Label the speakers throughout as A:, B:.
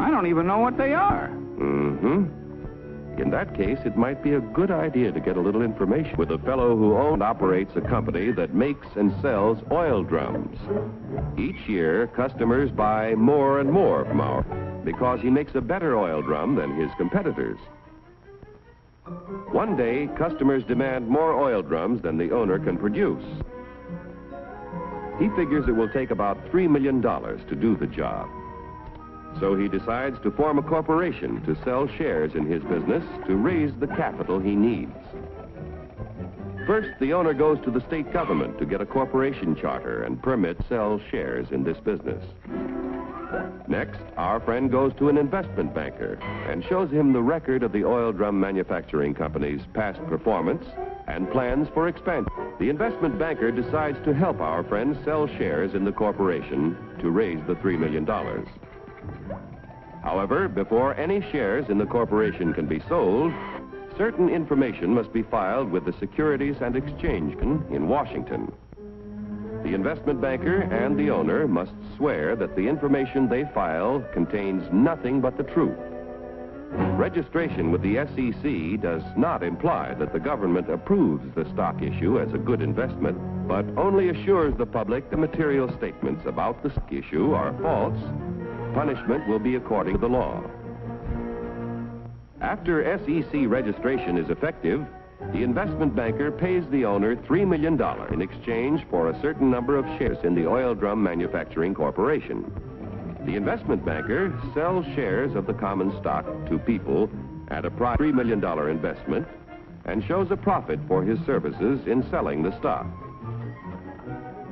A: I don't even know what they are.
B: Mm-hmm. In that case, it might be a good idea to get a little information with a fellow who owns and operates a company that makes and sells oil drums. Each year, customers buy more and more from our because he makes a better oil drum than his competitors. One day, customers demand more oil drums than the owner can produce. He figures it will take about $3 million to do the job. So he decides to form a corporation to sell shares in his business to raise the capital he needs. First, the owner goes to the state government to get a corporation charter and permit to sell shares in this business. Next, our friend goes to an investment banker and shows him the record of the oil drum manufacturing company's past performance and plans for expansion. The investment banker decides to help our friend sell shares in the corporation to raise the $3 million. However, before any shares in the corporation can be sold, certain information must be filed with the Securities and Exchange Commission in Washington. The investment banker and the owner must swear that the information they file contains nothing but the truth. Registration with the SEC does not imply that the government approves the stock issue as a good investment, but only assures the public the material statements about the stock issue are false. Punishment will be according to the law. After SEC registration is effective, the investment banker pays the owner $3 million in exchange for a certain number of shares in the Oil Drum Manufacturing Corporation. The investment banker sells shares of the common stock to people at a price of $3 million investment and shows a profit for his services in selling the stock.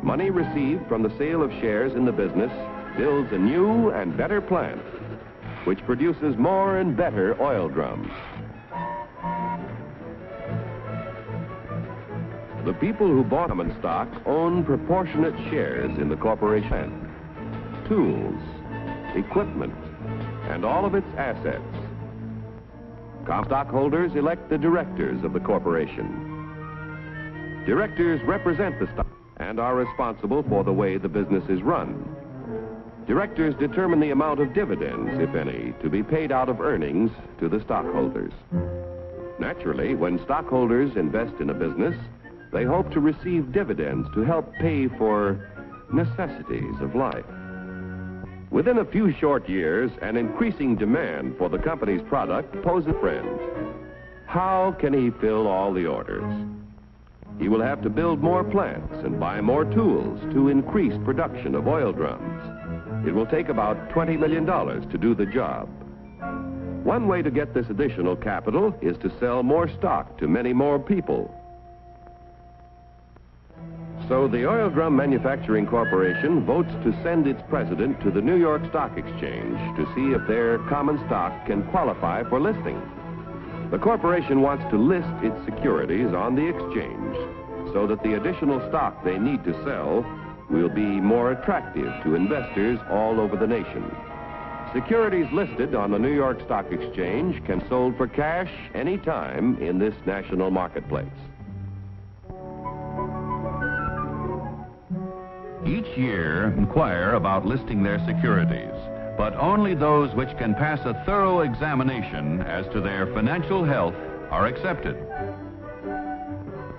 B: Money received from the sale of shares in the business builds a new and better plant, which produces more and better oil drums. The people who bought common stock own proportionate shares in the corporation, tools, equipment, and all of its assets. Common stockholders elect the directors of the corporation. Directors represent the stock and are responsible for the way the business is run. Directors determine the amount of dividends, if any, to be paid out of earnings to the stockholders. Naturally, when stockholders invest in a business, they hope to receive dividends to help pay for necessities of life. Within a few short years, an increasing demand for the company's product poses a friend. How can he fill all the orders? He will have to build more plants and buy more tools to increase production of oil drums. It will take about $20 million to do the job. One way to get this additional capital is to sell more stock to many more people. So the Oil Drum Manufacturing Corporation votes to send its president to the New York Stock Exchange to see if their common stock can qualify for listing. The corporation wants to list its securities on the exchange so that the additional stock they need to sell will be more attractive to investors all over the nation. Securities listed on the New York Stock Exchange can be sold for cash any time in this national marketplace.
C: Each year, inquire about listing their securities, but only those which can pass a thorough examination as to their financial health are accepted.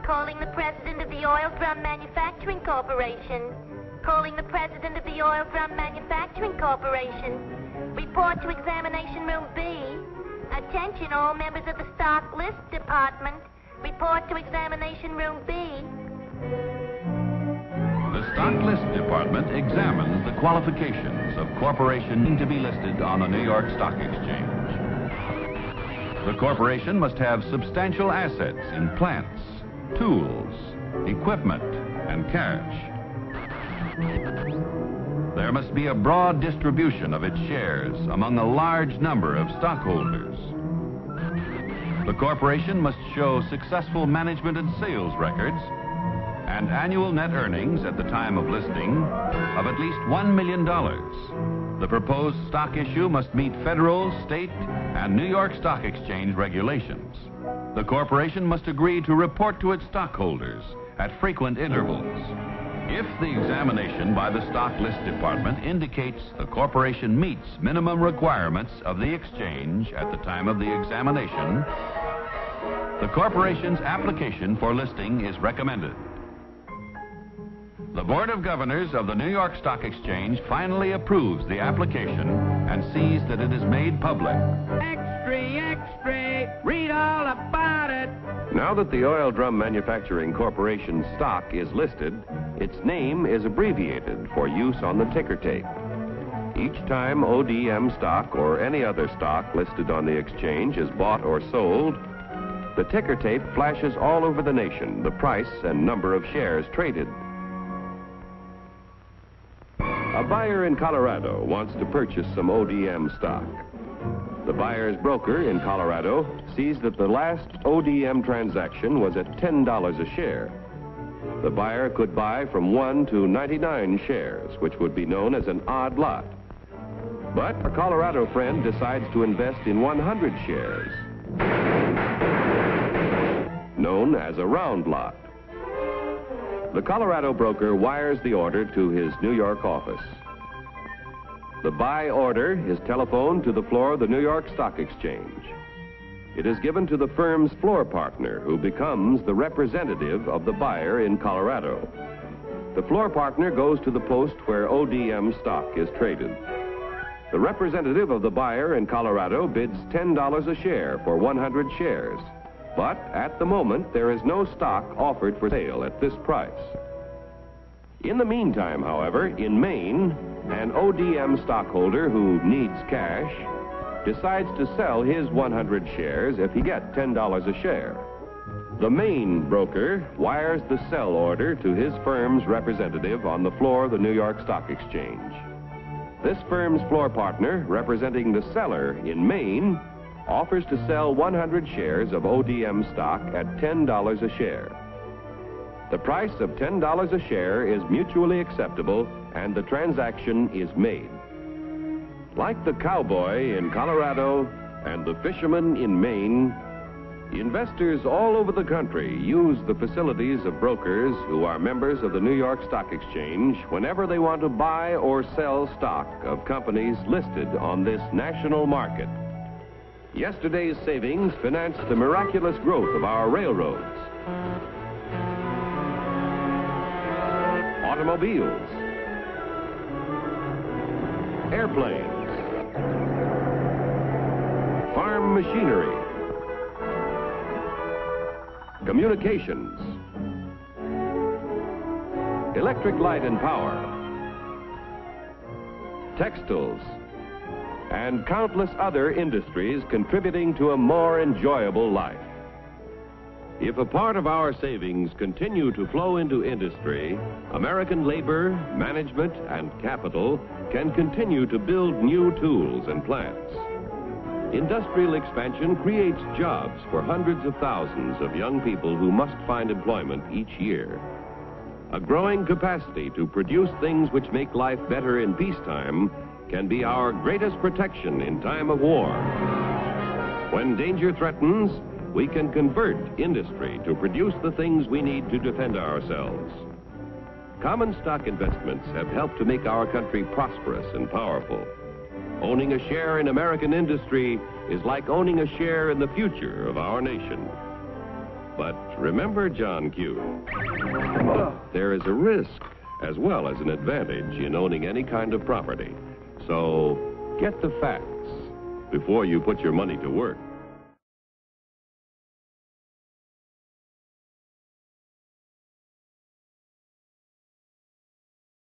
D: Calling the president of the Oil Drum Manufacturing Corporation. Calling the president of the Oil Drum Manufacturing Corporation. Report to Examination Room B. Attention all members of the Stock List Department. Report to Examination Room B.
C: The Stock List Department examines the qualifications of corporations to be listed on the New York Stock Exchange. The corporation must have substantial assets in plants, tools, equipment, and cash. There must be a broad distribution of its shares among a large number of stockholders. The corporation must show successful management and sales records and annual net earnings at the time of listing of at least $1 million. The proposed stock issue must meet federal, state, and New York Stock Exchange regulations. The corporation must agree to report to its stockholders at frequent intervals. If the examination by the Stock List Department indicates the corporation meets minimum requirements of the exchange at the time of the examination, the corporation's application for listing is recommended. The Board of Governors of the New York Stock Exchange finally approves the application and sees that it is made public.
A: Extra, extra, read all about it.
B: Now that the Oil Drum Manufacturing Corporation stock is listed, its name is abbreviated for use on the ticker tape. Each time ODM stock or any other stock listed on the exchange is bought or sold, the ticker tape flashes all over the nation the price and number of shares traded. A buyer in Colorado wants to purchase some ODM stock. The buyer's broker in Colorado sees that the last ODM transaction was at $10 a share. The buyer could buy from 1 to 99 shares, which would be known as an odd lot. But a Colorado friend decides to invest in 100 shares, known as a round lot. The Colorado broker wires the order to his New York office. The buy order is telephoned to the floor of the New York Stock Exchange. It is given to the firm's floor partner, who becomes the representative of the buyer in Colorado. The floor partner goes to the post where ODM stock is traded. The representative of the buyer in Colorado bids $10 a share for 100 shares. But at the moment, there is no stock offered for sale at this price. In the meantime, however, in Maine, an ODM stockholder who needs cash decides to sell his 100 shares if he gets $10 a share. The Maine broker wires the sell order to his firm's representative on the floor of the New York Stock Exchange. This firm's floor partner, representing the seller in Maine, offers to sell 100 shares of ODM stock at $10 a share. The price of $10 a share is mutually acceptable, and the transaction is made. Like the cowboy in Colorado and the fisherman in Maine, investors all over the country use the facilities of brokers who are members of the New York Stock Exchange whenever they want to buy or sell stock of companies listed on this national market. Yesterday's savings financed the miraculous growth of our railroads, automobiles, airplanes, farm machinery, communications, electric light and power, textiles, and countless other industries contributing to a more enjoyable life. If a part of our savings continue to flow into industry, American labor, management, and capital can continue to build new tools and plants. Industrial expansion creates jobs for hundreds of thousands of young people who must find employment each year. A growing capacity to produce things which make life better in peacetime can be our greatest protection in time of war. When danger threatens, we can convert industry to produce the things we need to defend ourselves. Common stock investments have helped to make our country prosperous and powerful. Owning a share in American industry is like owning a share in the future of our nation. But remember, John Q, there is a risk as well as an advantage in owning any kind of property. So get the facts before you put your money to work.